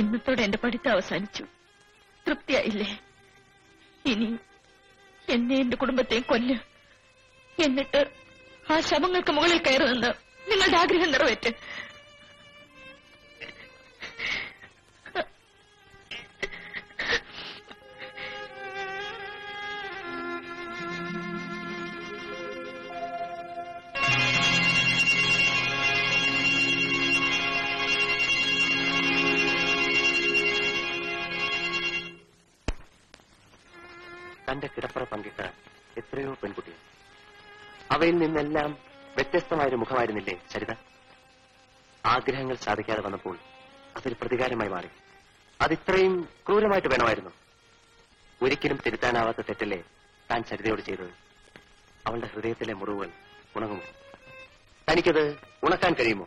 ഇന്നത്തോടെ എന്റെ പഠിത്തം അവസാനിച്ചു. തൃപ്തിയായില്ലേ? ഇനി എന്നെ എന്റെ കുടുംബത്തെയും കൊല്ല്. എന്നിട്ട് ആ ശവങ്ങൾക്ക് മുകളിൽ കയറി നിന്ന് നിങ്ങളുടെ ആഗ്രഹം നിറവേറ്റ്. തന്റെ കിടപ്പറ പങ്കിട്ട എത്രയോ പെൺകുട്ടികൾ, അവയിൽ നിന്നെല്ലാം വ്യത്യസ്തമായൊരു മുഖമായിരുന്നില്ലേ ചരിത? ആഗ്രഹങ്ങൾ സാധിക്കാതെ വന്നപ്പോൾ അതൊരു പ്രതികാരമായി മാറി. അതിത്രയും ക്രൂരമായിട്ട് വേണമായിരുന്നു? ഒരിക്കലും തിരുത്താനാവാത്ത തെറ്റല്ലേ താൻ ചരിതയോട് ചെയ്തത്? അവളുടെ ഹൃദയത്തിലെ മുറിവുകൾ ഉണങ്ങുമോ? തനിക്കത് ഉണക്കാൻ കഴിയുമോ?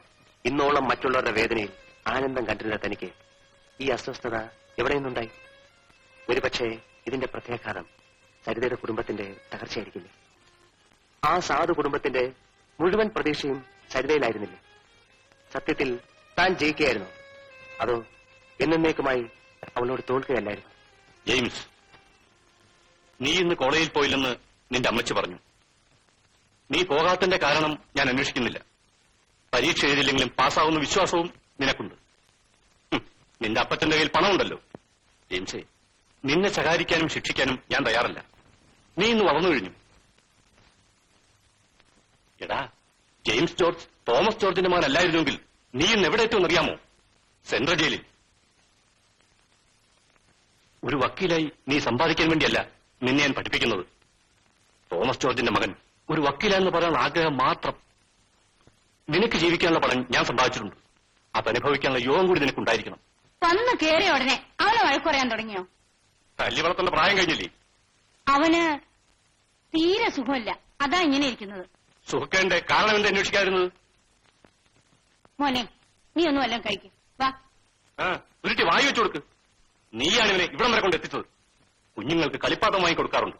ഇന്നോളം മറ്റുള്ളവരുടെ വേദനയിൽ ആനന്ദം കണ്ടിരുന്ന തനിക്ക് ഈ അസ്വസ്ഥത എവിടെ നിന്നുണ്ടായി? ഒരുപക്ഷെ ഇതിന്റെ പ്രത്യാഘാതം സരിതയുടെ കുടുംബത്തിന്റെ തകർച്ചയായിരിക്കില്ലേ? ആ സാധു കുടുംബത്തിന്റെ മുഴുവൻ പ്രതീക്ഷയും സരിതയിലായിരുന്നില്ലേ? സത്യത്തിൽ താൻ ജയിക്കുകയായിരുന്നു, അതോ എന്നേക്കുമായി അവളോട് തോൽക്കുകയല്ലായിരുന്നു? ജെയിംസ്, നീ ഇന്ന് കോളേജിൽ പോയില്ലെന്ന് നിന്റെ അമ്മച്ചി പറഞ്ഞു. നീ പോകാത്തതിന്റെ കാരണം ഞാൻ അന്വേഷിക്കുന്നില്ല. പരീക്ഷ എഴുതില്ലെങ്കിലും പാസ്സാവുന്ന വിശ്വാസവും നിനക്കുണ്ട്. നിന്റെ അപ്പച്ചന്റെ കയ്യിൽ പണമുണ്ടല്ലോ. ജെയിംസേ, നിന്നെ ശകാരിക്കാനും ശിക്ഷിക്കാനും ഞാൻ തയ്യാറല്ല. നീ ഇന്ന് വളർന്നു കഴിഞ്ഞു. എടാ, ജെയിംസ് ജോർജ് തോമസ് ജോർജിന്റെ മകനല്ലായിരുന്നെങ്കിൽ നീ ഇന്ന് എവിടെ എത്തുമെന്നറിയാമോ? സെൻട്രൽ ജയിലിൽ. ഒരു വക്കീലായി നീ സമ്പാദിക്കാൻ വേണ്ടിയല്ല നിന്നെ ഞാൻ പഠിപ്പിക്കുന്നത്. തോമസ് ജോർജിന്റെ മകൻ ഒരു വക്കീലാണെന്ന് പറയാനുള്ള ആഗ്രഹം മാത്രം. നിനക്ക് ജീവിക്കാനുള്ള പണം ഞാൻ സമ്പാദിച്ചിട്ടുണ്ട്. അതനുഭവിക്കാനുള്ള യോഗം കൂടി നിനക്കുണ്ടായിരിക്കണം. വന്ന് കേറിയ ഉടനെ അവനെ വഴക്ക് പറയാൻ തുടങ്ങിയോ? തല്ലി വളർത്തേണ്ട പ്രായം കഴിഞ്ഞില്ലേ? അവന് തീരെ സുഖമില്ല, അതാ ഇങ്ങനെ ഇരിക്കുന്നത്. സുഖക്കേണ്ട കാരണം എന്താ അന്വേഷിക്കാതിരുന്നത്? മോനെ, നീ ഒന്നും എല്ലാം കഴിക്കും. വാ. ഉരുട്ടി വായി വെച്ചു കൊടുക്ക്. നീയാണ് ഇവനെ ഇവിടം വരെ കൊണ്ട് എത്തിച്ചത്. കുഞ്ഞുങ്ങൾക്ക് കളിപ്പാട്ടം വാങ്ങി കൊടുക്കാറുണ്ട്.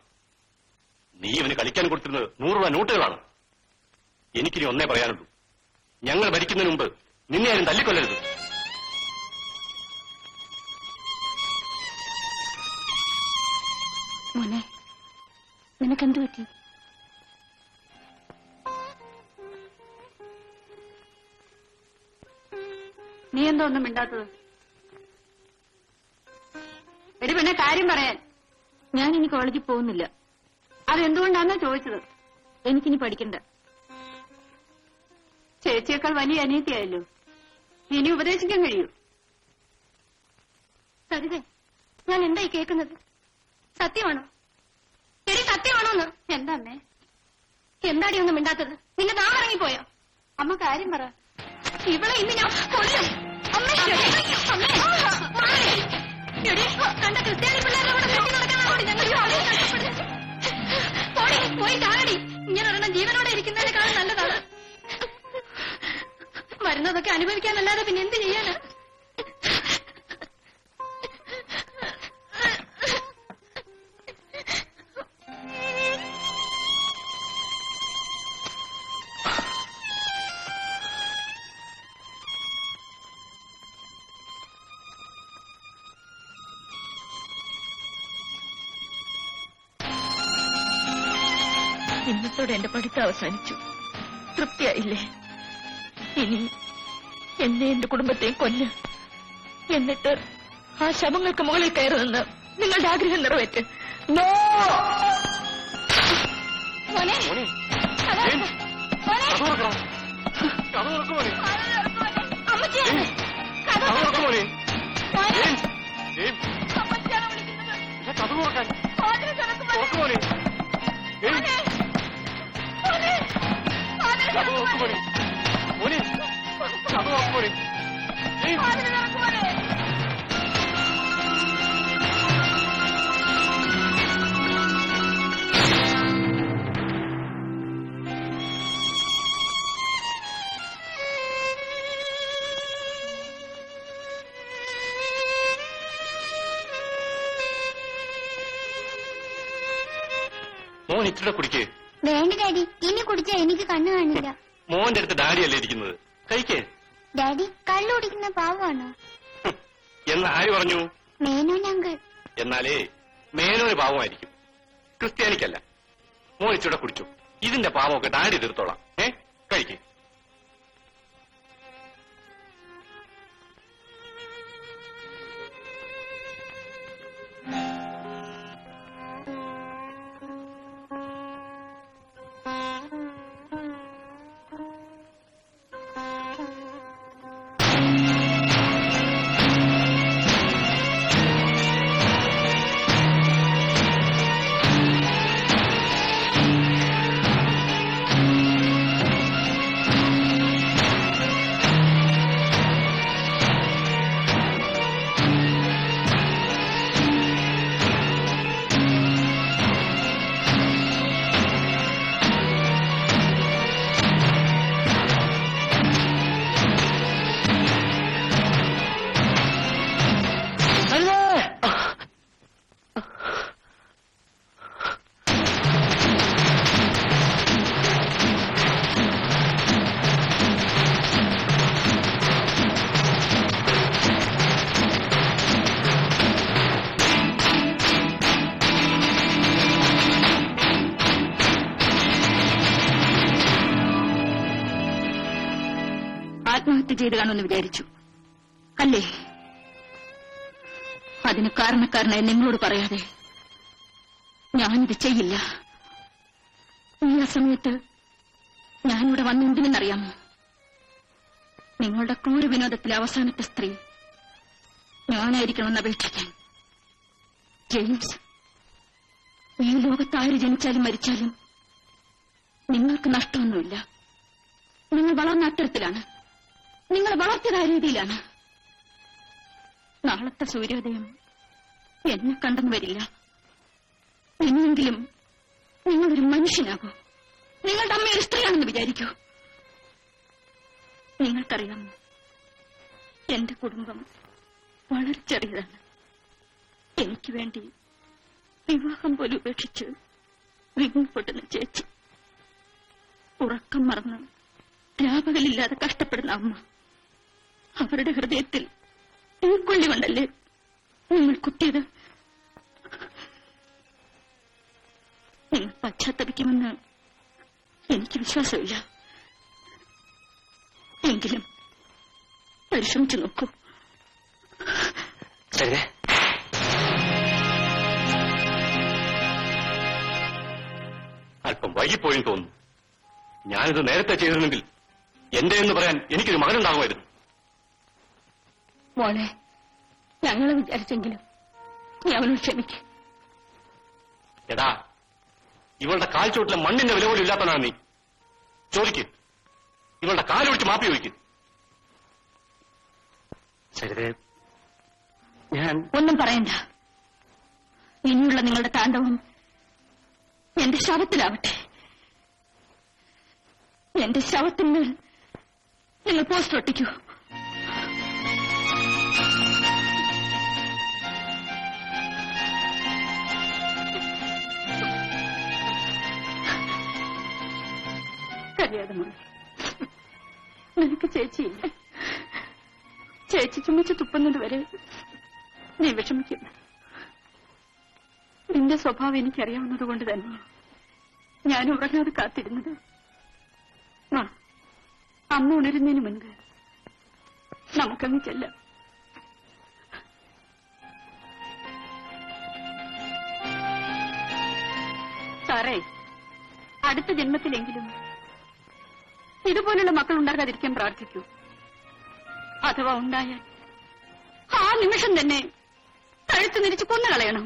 നീ ഇവന് കളിക്കാൻ കൊടുത്തിരുന്നത് 100 രൂപ നോട്ടുകളാണ്. എനിക്കിനി ഒന്നേ പറയാനുള്ളൂ, ഞങ്ങൾ ഭരിക്കുന്നതിന് മുമ്പ് നിന്നെ ആരും തല്ലിക്കൊല്ലരുത്. മോനെ, നിനക്കെന്തു പറ്റി? നീ എന്തോ ഒന്നും മിണ്ടാത്തത്? എടി പിന്നെ കാര്യം പറയാൻ. ഞാൻ ഇനി കോളേജിൽ പോകുന്നില്ല. അതെന്തുകൊണ്ടാണെന്നാ ചോദിച്ചത്. എനിക്കിനി പഠിക്കണ്ട. ചേച്ചിയേക്കാൾ വലിയ അനിയത്തിയായല്ലോ, ഇനി ഉപദേശിക്കാൻ കഴിയൂ? സരിതേ, ഞാൻ എന്തായി കേൾക്കുന്നത്? സത്യമാണോ? എടി, സത്യമാണോന്ന്? എന്താ അമ്മേ, എന്താടി ഒന്നും മിണ്ടാത്തത്? നിന്നെ താൻ ഇറങ്ങിപ്പോയോ? അമ്മ കാര്യം പറ. ഇവളെ ഇന്ന് ഞാൻ കൊല്ലും. അമ്മേ, കണ്ട ക്രിസ്ത്യാനി പിള്ളേരുടെ കൂടെ കെട്ടി നടക്കാനാണ് ഞങ്ങൾ പോയി കാണടി. ഇങ്ങനെ ഒരെണ്ണം ജീവനോടെ ഇരിക്കുന്നതിനേക്കാൾ നല്ലതാണ്. വരുന്നതൊക്കെ അനുഭവിക്കാനല്ലാതെ പിന്നെ എന്ത് ചെയ്യാന്? ഇന്നത്തോടെ എന്റെ പഠിത്തം അവസാനിച്ചു. തൃപ്തിയായില്ലേ? ഇനി എന്നെ എന്റെ കുടുംബത്തെയും കൊല്ല്. എന്നിട്ട് ആ ശവങ്ങൾക്ക് മുകളിൽ കയറി നിന്ന് നിങ്ങളുടെ ആഗ്രഹം നിറവേറ്റ്. മോൻ ഇച്ചിരി കുടിക്കേ. വേണ്ട ഡാഡി, ഇനി കുടിച്ചാ എനിക്ക് കണ്ണു കാണില്ല. മോന്റെ അടുത്ത് ഡാഡിയല്ലേ ഇരിക്കുന്നത്, കഴിക്കേ. ഡാഡി കള്ളു കുടിക്കുന്ന പാവമാണോ? എന്ന് ആര് പറഞ്ഞു? മേനോൻ അങ്കിൾ. എന്നാലേ മേനോന് പാവമായിരിക്കും, ക്രിസ്ത്യാനിക്കല്ല. മോനിച്ചൂടെ കുടിച്ചു. ഇതിന്റെ പാവമൊക്കെ ഡാഡി തീർത്തോളാം. കഴിക്കേ. ആത്മഹത്യ ചെയ്ത് കാണുമെന്ന് വിചാരിച്ചു അല്ലേ? അതിന് കാരണക്കാരനായി നിങ്ങളോട് പറയാതെ ഞാനിത് ചെയ്യില്ല. ഈ സമയത്ത് ഞാനിവിടെ വന്നെന്തിനെന്നറിയാമോ? നിങ്ങളുടെ ക്രൂര വിനോദത്തിലെ അവസാനത്തെ സ്ത്രീ ഞാനായിരിക്കണമെന്ന് അപേക്ഷിക്കാൻ. ജെയിംസ്, ഈ ലോകത്ത് ആര് ജനിച്ചാലും മരിച്ചാലും നിങ്ങൾക്ക് നഷ്ടമൊന്നുമില്ല. നിങ്ങൾ വളർന്ന അത്തരത്തിലാണ്, നിങ്ങൾ വളർത്തിയ രീതിയിലാണ്. നാളത്തെ സൂര്യോദയം എന്നെ കണ്ടെന്ന് വരില്ല. എന്നെങ്കിലും നിങ്ങളൊരു മനുഷ്യനാകൂ. നിങ്ങളുടെ അമ്മ ഒരു സ്ത്രീയാണെന്ന് വിചാരിക്കൂ. നിങ്ങൾക്കറിയാമോ, എന്റെ കുടുംബം വളരെ ചെറിയതാണ്. എനിക്ക് വേണ്ടി വിവാഹം പോലും ഉപേക്ഷിച്ച് വിങ്ങുപൊട്ടുന്ന ചേച്ചി, ഉറക്കം മറന്ന് രാപകലില്ലാതെ കഷ്ടപ്പെടുന്ന അമ്മ, അവരുടെ ഹൃദയത്തിൽ ഉൾക്കൊള്ളി കൊണ്ടല്ലേ നിങ്ങൾ കുത്തിയത്? നിങ്ങൾ പശ്ചാത്തപിക്കുമെന്ന് എനിക്ക് വിശ്വാസമില്ല. എങ്കിലും പരിശ്രമിച്ചു നോക്കൂ. ശരി, അല്പം വൈകിപ്പോയെന്ന് തോന്നുന്നു. ഞാനിത് നേരത്തെ ചെയ്തിരുന്നെങ്കിൽ എന്റെ എന്ന് പറയാൻ എനിക്കൊരു മകനുണ്ടാകുമായിരുന്നു. മോളെ, ഞങ്ങളെ വിചാരിച്ചെങ്കിലും നീ അവനോട് ക്ഷമിക്കും. എടാ, ഇവളുടെ കാൽ ചുവട്ടിലെ മണ്ണിന്റെ വില പോലും ഇല്ലാത്തതാണ് നീ. ചോദിക്ക്, ഇവളുടെ കാലൊഴിച്ച് മാപ്പി ചോദിക്കും. ശരിതേ, ഞാൻ ഒന്നും പറയണ്ട. ഇനിയുള്ള നിങ്ങളുടെ താണ്ഡവം എന്റെ ശവത്തിലാവട്ടെ. എന്റെ ശവത്തിന്മേൽ നിങ്ങൾ പോസ്റ്റർ ഒട്ടിക്കൂ. കഴിയാതെ നിനക്ക് ചേച്ചിയില്ല. ചേച്ചി ചുമച്ച് തുപ്പുന്നത് വരെ നീ വിഷമിക്കുന്നു. നിന്റെ സ്വഭാവം എനിക്കറിയാവുന്നത് കൊണ്ട് തന്നെ ഞാൻ ഉറങ്ങാതെ കാത്തിരുന്നത്. അമ്മ ഉണരുന്നതിന് മുൻപ് നമുക്കങ്ങ് ചെല്ലാം. സാറേ, അടുത്ത ജന്മത്തിലെങ്കിലും ഇതുപോലുള്ള മക്കൾ ഉണ്ടാകാതിരിക്കാൻ പ്രാർത്ഥിക്കൂ. അഥവാ ഉണ്ടായാൽ ആ നിമിഷം തന്നെ കഴുത്ത് നിരിച്ച് കൊന്നുകളയണം.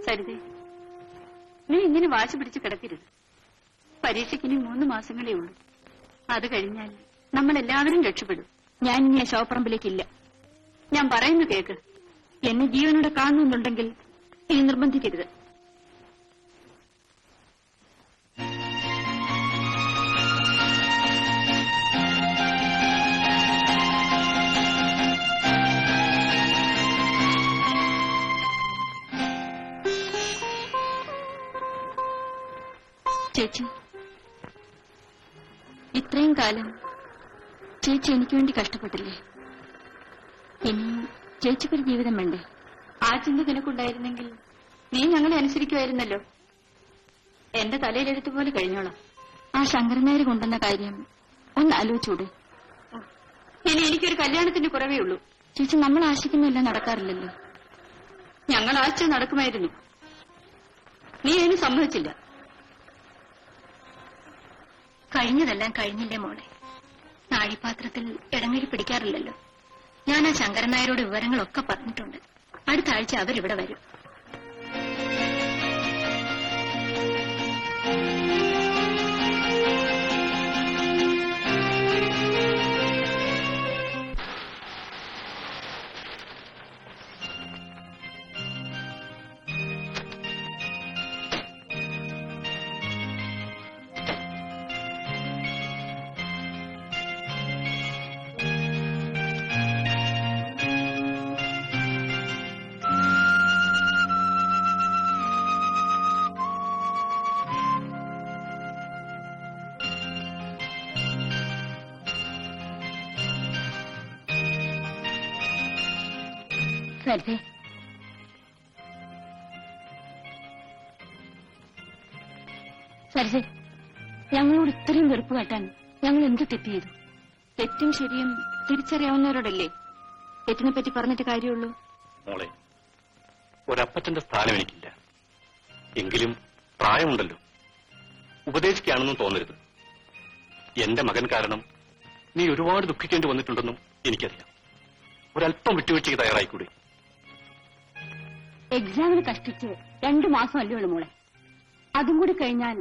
സരിതേ, നീ ഇങ്ങനെ വാശി പിടിച്ച് കിടക്കരുത്. പരീക്ഷയ്ക്ക് ഇനി 3 മാസങ്ങളേ ഉള്ളൂ. അത് കഴിഞ്ഞാൽ നമ്മളെല്ലാവരും രക്ഷപ്പെടും. ഞാൻ ഇനി ആ ശവപ്പറമ്പിലേക്കില്ല. ഞാൻ പറയുന്നു കേക്ക്. എന്നെ ജീവനോടെ കാണുന്നുണ്ടെങ്കിൽ ഇനി നിർബന്ധിക്കരുത്. ചേച്ചി, ഇത്രയും കാലം ചേച്ചി എനിക്ക് വേണ്ടി കഷ്ടപ്പെട്ടില്ലേ? ഇനി ചേച്ചിക്കൊരു ജീവിതം വേണ്ടേ? ആ ചിന്ത നിനക്കുണ്ടായിരുന്നെങ്കിൽ നീ ഞങ്ങളെ അനുസരിക്കുമായിരുന്നല്ലോ. എന്റെ തലയിലെടുത്ത് പോലെ കഴിഞ്ഞോളാം. ആ ശങ്കരനായർ കൊണ്ടുവന്ന കാര്യം ഒന്ന് ആലോചിച്ചൂടെ? ഇനി എനിക്കൊരു കല്യാണത്തിന്റെ കുറവേ ഉള്ളൂ. ചേച്ചി, നമ്മൾ ആശിക്കുന്നതെല്ലാം നടക്കാറില്ലല്ലോ. ഞങ്ങൾ ആശിച്ച് നടക്കുമായിരുന്നു. നീ അതിന് സമ്മതിച്ചില്ല. കഴിഞ്ഞതെല്ലാം കഴിഞ്ഞില്ലേ മോളെ. നാഴിപാത്രത്തിൽ ഇടങ്ങഴി പിടിക്കാറില്ലല്ലോ. ഞാൻ ആ ശങ്കരൻ നായരോട് വിവരങ്ങളൊക്കെ പറഞ്ഞിട്ടുണ്ട്. അടുത്ത ആഴ്ച അവരിവിടെ വരും. സരിതേ, സരിതേ, ഞങ്ങളോട് ഇത്രയും വെറുപ്പ് കാട്ടാൻ ഞങ്ങൾ എന്ത് തെറ്റ് ചെയ്തു? തെറ്റും ശരിയും തിരിച്ചറിയാവുന്നവരോടല്ലേ തെറ്റിനെ പറ്റി പറഞ്ഞിട്ട് കാര്യമുള്ളൂ. മോളെ, ഒരപ്പച്ചന്റെ സ്ഥാനം എനിക്കില്ല. എങ്കിലും പ്രായമുണ്ടല്ലോ. ഉപദേശിക്കുകയാണെന്നും തോന്നരുത്. എന്റെ മകൻ കാരണം നീ ഒരുപാട് ദുഃഖിക്കേണ്ടി വന്നിട്ടുണ്ടെന്നും എനിക്കറിയാം. ഒരല്പം വിട്ടുവീഴ്ചയ്ക്ക് തയ്യാറായിക്കൂടെ? എക്സാമിന് കഷ്ടിച്ച് 2 മാസമല്ലേ ഉള്ളൂ മോളെ. അതും കൂടി കഴിഞ്ഞാൽ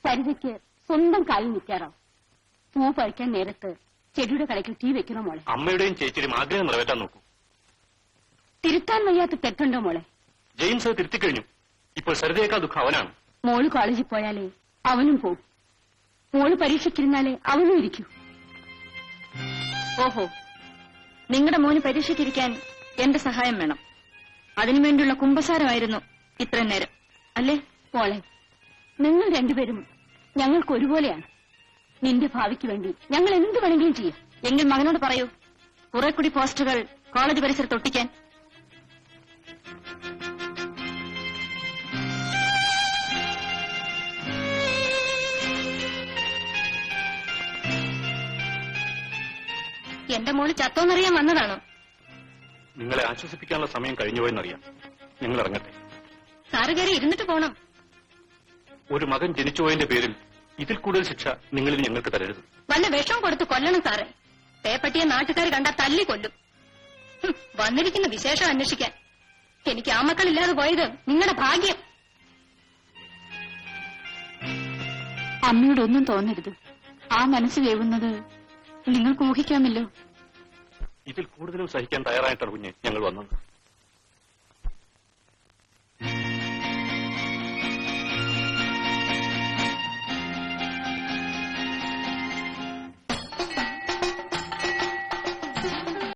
സരിതയ്ക്ക് സ്വന്തം കാലിൽ നിൽക്കാറാവും. പൂ പറിക്കാൻ നേരത്ത് ചെടിയുടെ കടയ്ക്ക് തീ വെക്കണോ മോളെ? അമ്മയുടെയും ചേച്ചിയുടെയും ആഗ്രഹം നിറവേറ്റാൻ നോക്കൂ. തിരുത്താൻ വയ്യാത്ത തെറ്റുണ്ടോ മോളെ? ജെയിംസ് അത് തിരുത്തിക്കഴിഞ്ഞു. ഇപ്പോൾ സരിതയേക്കാൾ ദുഃഖം അവനാണ്. മോള് കോളേജിൽ പോയാലേ അവനും പോവും. മോള് പരീക്ഷയ്ക്കിരുന്നാലേ അവനും ഇരിക്കൂ. ഓഹോ, നിങ്ങളുടെ മോന് പരീക്ഷയ്ക്കിരിക്കാൻ എന്റെ സഹായം വേണം. അതിനുവേണ്ടിയുള്ള കുമ്പസാരമായിരുന്നു ഇത്രയും നേരം, അല്ലേ? മോളെ, നിങ്ങൾ രണ്ടുപേരും ഞങ്ങൾക്ക് ഒരുപോലെയാണ്. നിന്റെ ഭാവിക്ക് വേണ്ടി ഞങ്ങൾ എന്ത് വേണമെങ്കിലും ചെയ്യും. എങ്കിൽ മകനോട് പറയൂ, കുറെ കൂടി പോസ്റ്ററുകൾ കോളേജ് പരിസരത്ത് ഒട്ടിക്കാൻ. എന്റെ മോള് ചത്തോന്നറിയാൻ വന്നതാണോ? നിങ്ങളെ ആശ്വസിപ്പിക്കാനുള്ള സമയം കഴിഞ്ഞുപോയെന്നറിയാം. നിങ്ങൾ ഇറങ്ങട്ടെ. സാറ് കയറി ഇരുന്നിട്ട് പോണം. ഒരു മകൻ ജനിച്ചുപോയതിന്റെ പേരിൽ ഇതിൽ കൂടുതൽ ശിക്ഷ നിങ്ങളിൽ ഞങ്ങൾക്ക് തരരുത്. വല്ല വിഷം കൊടുത്ത് കൊല്ലണം സാറേ. പേപ്പട്ടിയെ നാട്ടുകാർ കണ്ടാൽ തല്ലി കൊല്ലും. വന്നിരിക്കുന്ന വിശേഷം അന്വേഷിക്കാൻ. എനിക്ക് ആ മക്കളില്ലാതെ പോയത് നിങ്ങളുടെ ഭാഗ്യം. അമ്മയോടൊന്നും തോന്നരുത്. ആ മനസ്സ് വേവുന്നത് നിങ്ങൾക്ക് ഊഹിക്കാമല്ലോ. ഇതിൽ കൂടുതലും സഹിക്കാൻ തയ്യാറായിട്ടാണ് കുഞ്ഞ് ഞങ്ങൾ വന്നത്.